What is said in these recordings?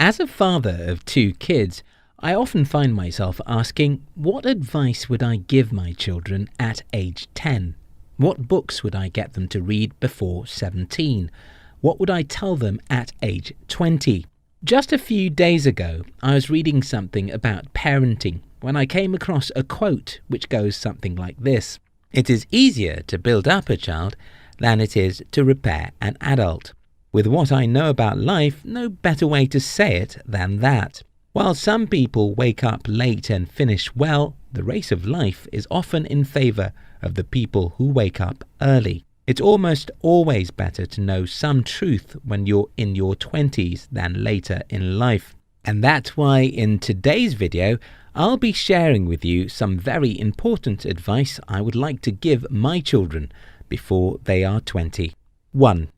As a father of 2 kids, I often find myself asking, what advice would I give my children at age 10? What books would I get them to read before 17? What would I tell them at age 20? Just a few days ago, I was reading something about parenting when I came across a quote which goes something like this: "It is easier to build up a child than it is to repair an adult." With what I know about life, no better way to say it than that. While some people wake up late and finish well, the race of life is often in favour of the people who wake up early. It's almost always better to know some truth when you're in your 20s than later in life. And that's why in today's video, I'll be sharing with you some very important advice I would like to give my children before they are 20. 1.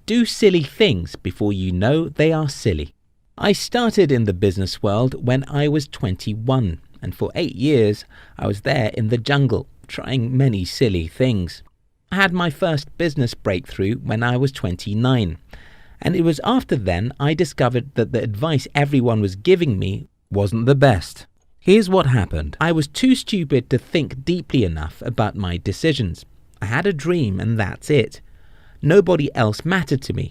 Do silly things before you know they are silly. I started in the business world when I was 21, and for 8 years I was there in the jungle, trying many silly things. I had my first business breakthrough when I was 29, and it was after then I discovered that the advice everyone was giving me wasn't the best. Here's what happened. I was too stupid to think deeply enough about my decisions. I had a dream and that's it. Nobody else mattered to me.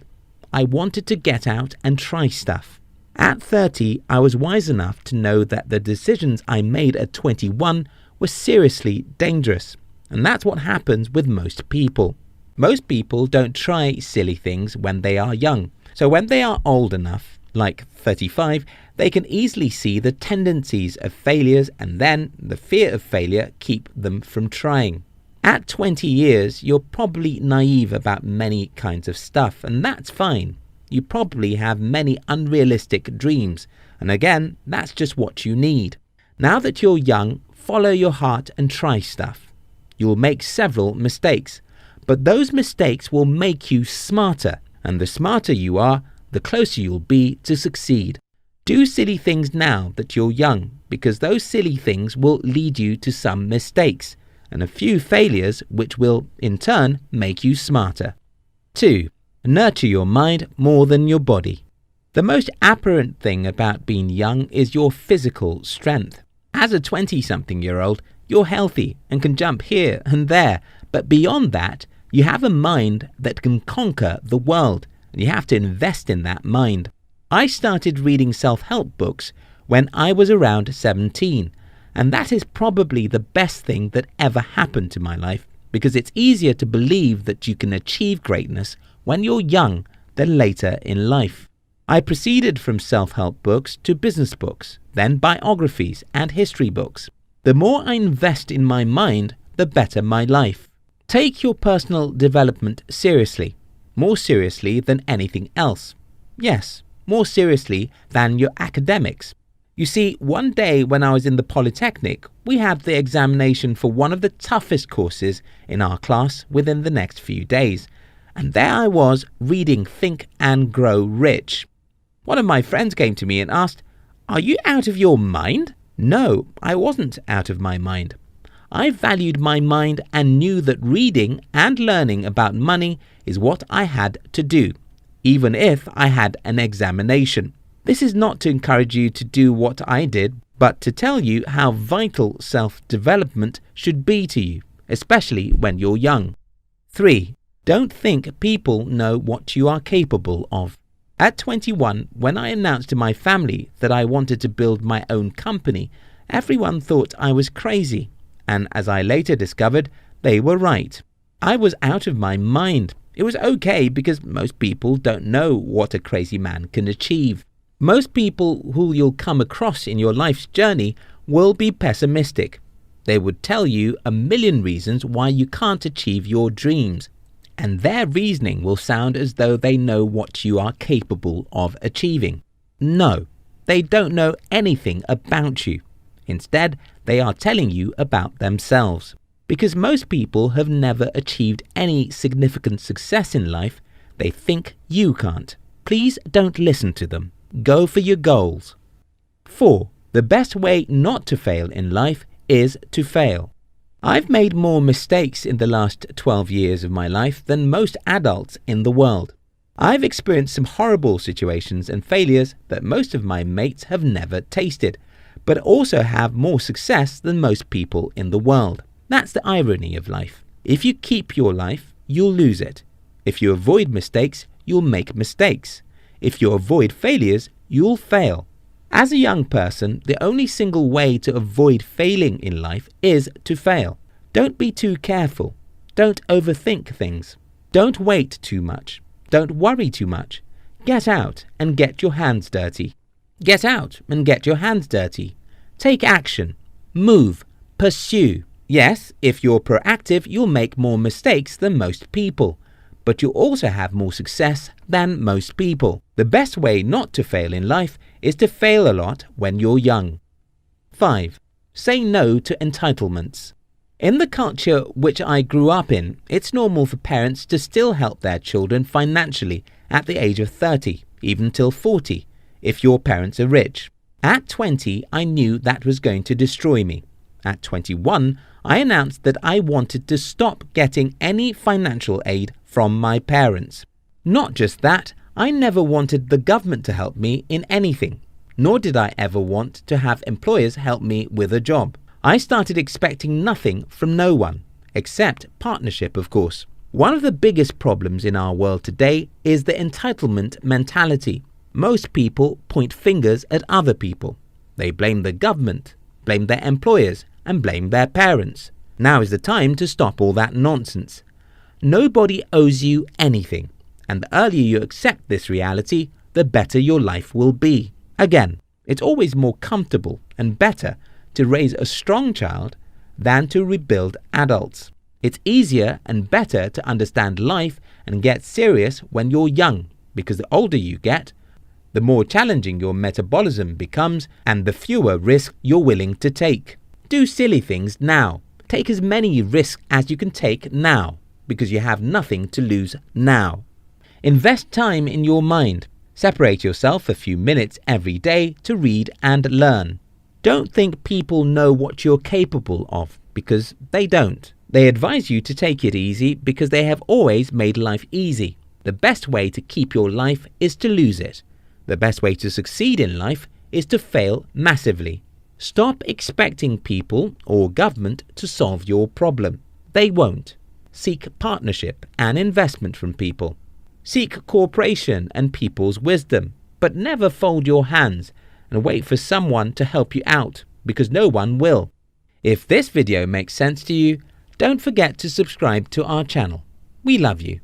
I wanted to get out and try stuff. At 30, I was wise enough to know that the decisions I made at 21 were seriously dangerous. And that's what happens with most people. Most people don't try silly things when they are young. So when they are old enough, like 35, they can easily see the tendencies of failures, and then the fear of failure keep them from trying. At 20 years, you're probably naive about many kinds of stuff, and that's fine. You probably have many unrealistic dreams, and again, that's just what you need. Now that you're young, follow your heart and try stuff. You'll make several mistakes, but those mistakes will make you smarter, and the smarter you are, the closer you'll be to succeed. Do silly things now that you're young, because those silly things will lead you to some mistakes and a few failures which will, in turn, make you smarter. 2. Nurture your mind more than your body. The most apparent thing about being young is your physical strength. As a 20-something-year-old, you're healthy and can jump here and there, but beyond that, you have a mind that can conquer the world, and you have to invest in that mind. I started reading self-help books when I was around 17, and that is probably the best thing that ever happened to my life, because it's easier to believe that you can achieve greatness when you're young than later in life. I proceeded from self-help books to business books, then biographies and history books. The more I invest in my mind, the better my life. Take your personal development seriously, more seriously than anything else. Yes, more seriously than your academics. You see, one day when I was in the Polytechnic, we had the examination for one of the toughest courses in our class within the next few days. And there I was reading Think and Grow Rich. One of my friends came to me and asked, "Are you out of your mind?" No, I wasn't out of my mind. I valued my mind and knew that reading and learning about money is what I had to do, even if I had an examination. This is not to encourage you to do what I did, but to tell you how vital self-development should be to you, especially when you're young. 3. Don't think people know what you are capable of. At 21, when I announced to my family that I wanted to build my own company, everyone thought I was crazy. And as I later discovered, they were right. I was out of my mind. It was okay because most people don't know what a crazy man can achieve. Most people who you'll come across in your life's journey will be pessimistic. They would tell you a million reasons why you can't achieve your dreams, and their reasoning will sound as though they know what you are capable of achieving. No, they don't know anything about you. Instead, they are telling you about themselves. Because most people have never achieved any significant success in life, they think you can't. Please don't listen to them. Go for your goals. 4. The best way not to fail in life is to fail. I've made more mistakes in the last 12 years of my life than most adults in the world. I've experienced some horrible situations and failures that most of my mates have never tasted, but also have more success than most people in the world. That's the irony of life. If you keep your life, you'll lose it. If you avoid mistakes, you'll make mistakes. If you avoid failures, you'll fail. As a young person, the only single way to avoid failing in life is to fail. Don't be too careful. Don't overthink things. Don't wait too much. Don't worry too much. Get out and get your hands dirty. Get out and get your hands dirty. Take action. Move. Pursue. Yes, if you're proactive, you'll make more mistakes than most people, but you'll also have more success than most people. The best way not to fail in life is to fail a lot when you're young. 5. Say no to entitlements. In the culture which I grew up in, it's normal for parents to still help their children financially at the age of 30, even till 40, if your parents are rich. At 20, I knew that was going to destroy me. At 21, I announced that I wanted to stop getting any financial aid from my parents. Not just that, I never wanted the government to help me in anything, nor did I ever want to have employers help me with a job. I started expecting nothing from no one, except partnership, of course. One of the biggest problems in our world today is the entitlement mentality. Most people point fingers at other people. They blame the government, blame their employers, and blame their parents. Now is the time to stop all that nonsense. Nobody owes you anything, and the earlier you accept this reality, the better your life will be. Again, it's always more comfortable and better to raise a strong child than to rebuild adults. It's easier and better to understand life and get serious when you're young, because the older you get, the more challenging your metabolism becomes and the fewer risks you're willing to take. Do silly things now. Take as many risks as you can take now, because you have nothing to lose now. Invest time in your mind. Separate yourself a few minutes every day to read and learn. Don't think people know what you're capable of, because they don't. They advise you to take it easy because they have always made life easy. The best way to keep your life is to lose it. The best way to succeed in life is to fail massively. Stop expecting people or government to solve your problem. They won't. Seek partnership and investment from people. Seek cooperation and people's wisdom, but never fold your hands and wait for someone to help you out, because no one will. If this video makes sense to you, don't forget to subscribe to our channel. We love you.